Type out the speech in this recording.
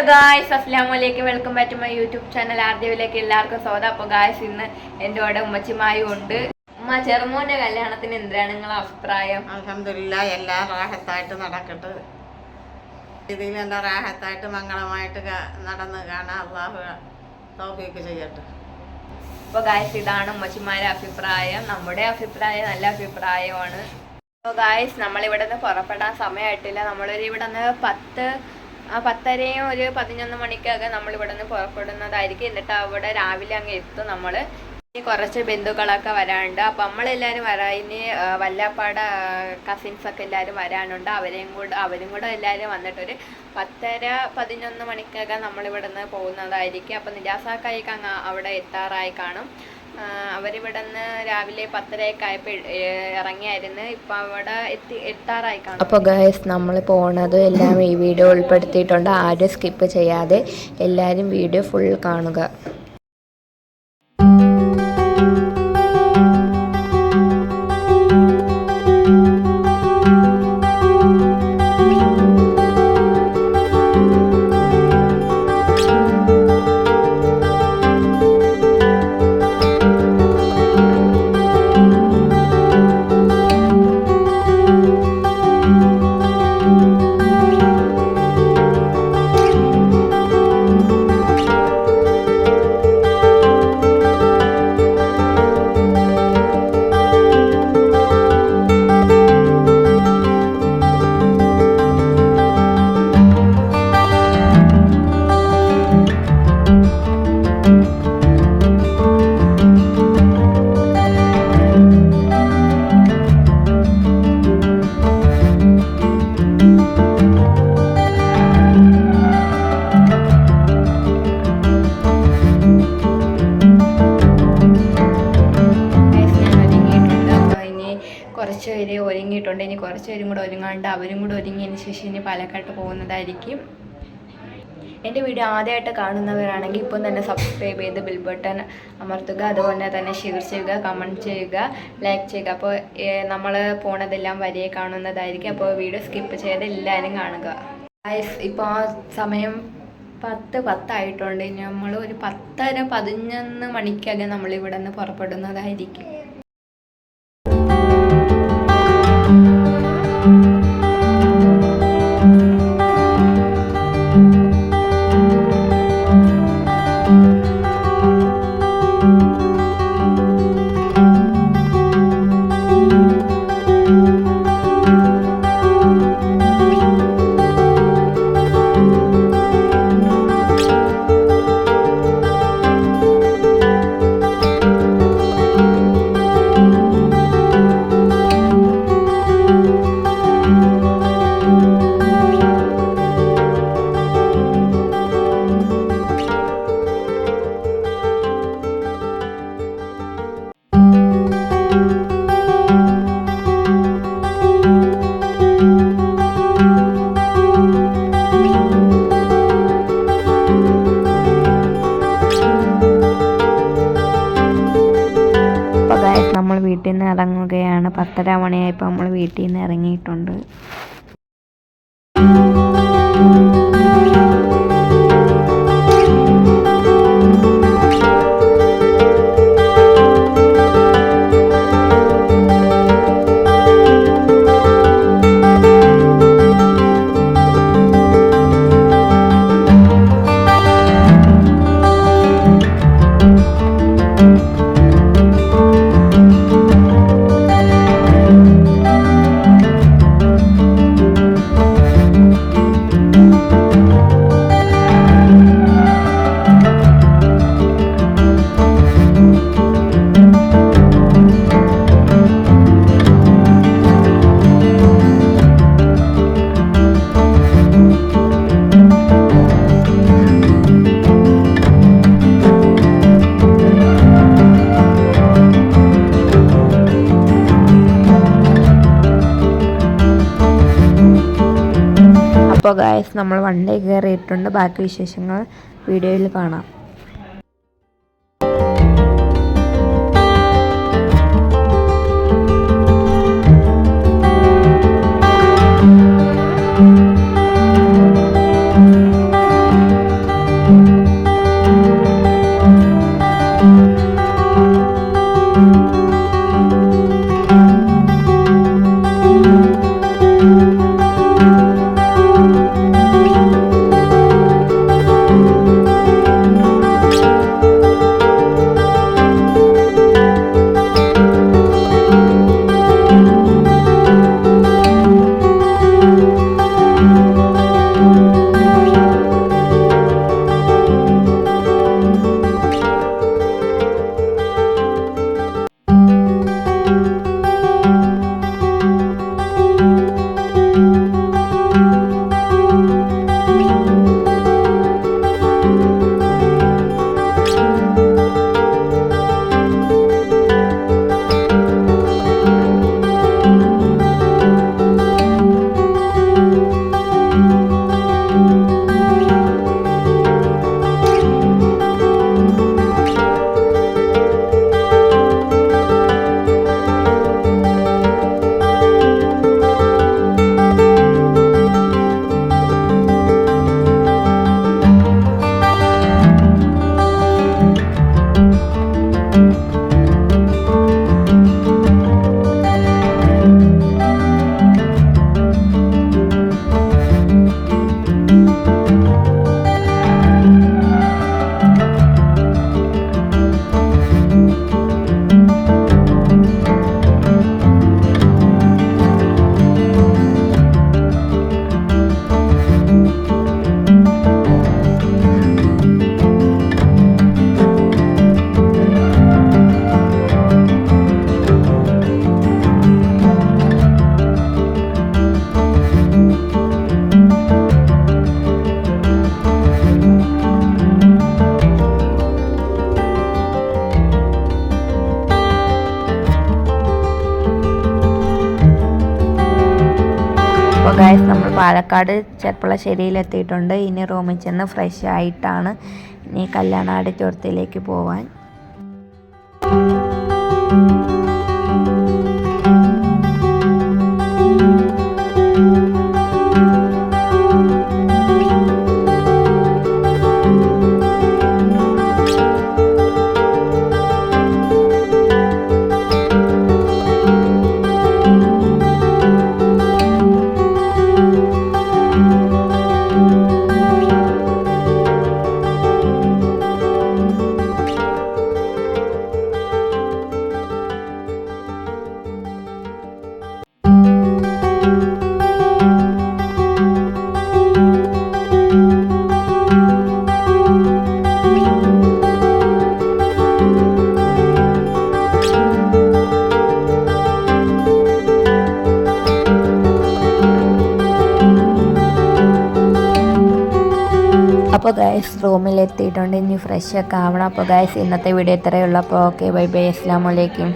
Guys അസ്സലാമു അലൈക്കും welcome back to my YouTube channel ആർദ്യവിലേക്ക് എല്ലാവർക്കും സ്വാഗതം. അപ്പോൾ ഗായ്സ് ഇന്ന് എൻ്റെ കൂടെ ഉമ്മച്ചിമായും ഉണ്ട്. ഉമ്മ ചെറുമോന്റെ കല്യാണത്തിന് എന്താണ് നിങ്ങളെ അഭിപ്രായം? അൽഹംദുലില്ലാഹ് എല്ലാം റാഹത്തായിട്ട് നടക്കട്ടെ. ഇതിൽ എന്താ റാഹത്തായിട്ട് മംഗളമായിട്ട് നടന്ന് കാണാൻ അള്ളാഹു തൗഫീഖ് ചെയ്യട്ടെ. അപ്പോൾ ഗായ്സ് ഇതാണ് ഉമ്മച്ചിമാരുടെ അഭിപ്രായം. നമ്മുടെ അഭിപ്രായം നല്ല അഭിപ്രായമാണ്. അപ്പോൾ ഗായ്സ് നമ്മളിവിടെ നിന്ന് പുറപ്പെടാൻ സമയമായിട്ടില്ല. നമ്മളൊരു ഇവിടെ നിന്ന് 10:30 ഒരു 11 മണിക്കൊക്കെ നമ്മളിവിടെ നിന്ന് പുറപ്പെടുന്നതായിരിക്കും. എന്നിട്ട് അവിടെ രാവിലെ അങ്ങ് എത്തും. നമ്മൾ ഇനി കുറച്ച് ബന്ധുക്കളൊക്കെ വരാനുണ്ട്. അപ്പം നമ്മളെല്ലാവരും വരാം. ഇനി വല്ലാപ്പാട കസിൻസൊക്കെ എല്ലാവരും വരാനുണ്ട്. അവരും കൂടെ എല്ലാവരും വന്നിട്ടൊരു 10:30-11 മണിക്കൊക്കെ നമ്മളിവിടെ നിന്ന് പോകുന്നതായിരിക്കും. അപ്പം നിജാസാക്കായിക്ക് അങ്ങ് അവിടെ എത്താറായി കാണും. അവരിവിടെ നിന്ന് രാവിലെ 10:30 ആയപ്പോൾ ഇറങ്ങിയായിരുന്നു. ഇപ്പം അവിടെ എത്താറായി കാണും. അപ്പോൾ ഗൈസ് നമ്മൾ പോണത് എല്ലാം ഈ വീഡിയോ ഉൾപ്പെടുത്തിയിട്ടുണ്ട്. ആരും സ്കിപ്പ് ചെയ്യാതെ എല്ലാവരും വീഡിയോ ഫുൾ കാണുക. കുറച്ച് പേര് ഒരുങ്ങിയിട്ടുണ്ട്. ഇനി കുറച്ച് പേരും കൂടെ ഒരുങ്ങാണ്ട് അവരും കൂടെ ഒരുങ്ങിയതിന് ശേഷം ഇനി പാലക്കാട്ട് പോകുന്നതായിരിക്കും. എൻ്റെ വീഡിയോ ആദ്യമായിട്ട് കാണുന്നവരാണെങ്കിൽ ഇപ്പം തന്നെ സബ്സ്ക്രൈബ് ചെയ്ത് ബെൽ ബട്ടൺ അമർത്തുക. അതുപോലെ തന്നെ ഷെയർ ചെയ്യുക, കമൻറ്റ് ചെയ്യുക, ലൈക്ക് ചെയ്യുക. അപ്പോൾ നമ്മൾ പോണതെല്ലാം വരിയെ കാണുന്നതായിരിക്കും. അപ്പോൾ വീഡിയോ സ്കിപ്പ് ചെയ്ത് എല്ലാവരും കാണുക. ഇപ്പോൾ ആ സമയം 10:10 ആയിട്ടുണ്ട്. ഇനി നമ്മൾ ഒരു 10:30-11 മണിക്കകം നമ്മളിവിടെ നിന്ന് പുറപ്പെടുന്നതായിരിക്കും. നമ്മൾ വീട്ടിൽ നിന്ന് ഇറങ്ങുകയാണ്. 10:30 മണിയായപ്പോൾ നമ്മൾ വീട്ടിൽ നിന്ന് ഇറങ്ങിയിട്ടുണ്ട്. അപ്പോൾ ഗൈസ് നമ്മൾ വണ്ടി കയറിയിട്ടുണ്ട്. ബാക്കി വിശേഷങ്ങൾ വീഡിയോയിൽ കാണാം. പാലക്കാട് ചെർപ്പളശ്ശേരിയിലെത്തിയിട്ടുണ്ട്. ഇനി റൂമിൽ ചെന്ന് ഫ്രഷ് ആയിട്ടാണ് ഇനി കല്യാണ ചോർത്തിലേക്ക് പോവാൻ. അപ്പോൾ ഗൈസ് റൂമിലെത്തിയിട്ടുണ്ട്. ഇനി ഫ്രഷ് ഒക്കെ ആവണം. അപ്പോൾ ഗൈസ് ഇന്നത്തെ വീഡിയോ ഇത്രയേ ഉള്ളൂ. അപ്പോൾ ഓക്കെ, ബൈ ബൈ, അസ്സലാമു അലൈക്കും.